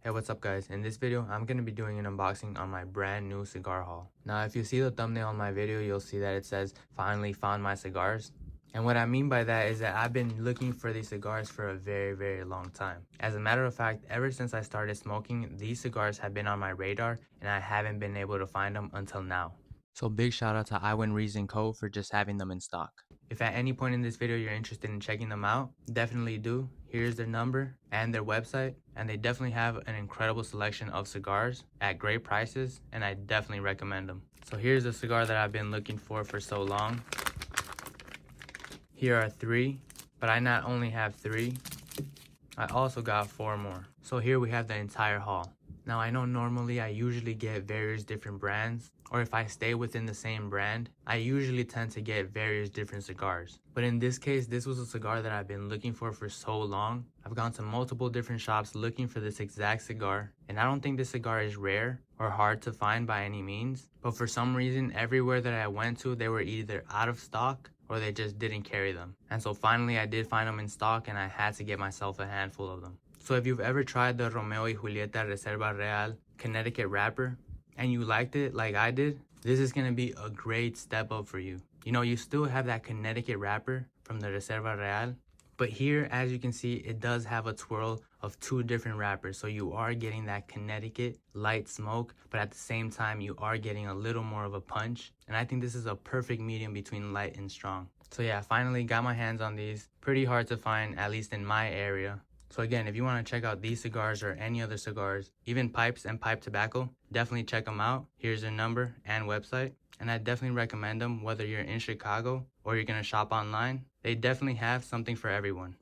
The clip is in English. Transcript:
Hey, what's up guys? In this video, I'm going to be doing an unboxing on my brand new cigar haul. Now, if you see the thumbnail on my video, you'll see that it says, finally found my cigars. And what I mean by that is that I've been looking for these cigars for a very long time. As a matter of fact, ever since I started smoking, these cigars have been on my radar and I haven't been able to find them until now. So big shout out to Iwan Ries Co for just having them in stock. If at any point in this video you're interested in checking them out, definitely do. Here's their number and their website, and they definitely have an incredible selection of cigars at great prices, and I definitely recommend them. So here's the cigar that I've been looking for so long. Here are 3, but I not only have 3, I also got 4 more. So here we have the entire haul. Now I know normally I usually get various different brands, or if I stay within the same brand, I usually tend to get various different cigars. But in this case, this was a cigar that I've been looking for so long. I've gone to multiple different shops looking for this exact cigar, and I don't think this cigar is rare or hard to find by any means, but for some reason, everywhere that I went to, they were either out of stock or they just didn't carry them. And so finally I did find them in stock, and I had to get myself a handful of them. So if you've ever tried the Romeo Y Julieta Reserva Real Connecticut wrapper and you liked it like I did, this is going to be a great step up for you. You know, you still have that Connecticut wrapper from the Reserva Real, but here, as you can see, it does have a twirl of 2 different wrappers. So you are getting that Connecticut light smoke, but at the same time, you are getting a little more of a punch. And I think this is a perfect medium between light and strong. So yeah, finally got my hands on these. Pretty hard to find, at least in my area. So again, if you want to check out these cigars or any other cigars, even pipes and pipe tobacco, definitely check them out. Here's their number and website. And I definitely recommend them whether you're in Chicago or you're going to shop online. They definitely have something for everyone.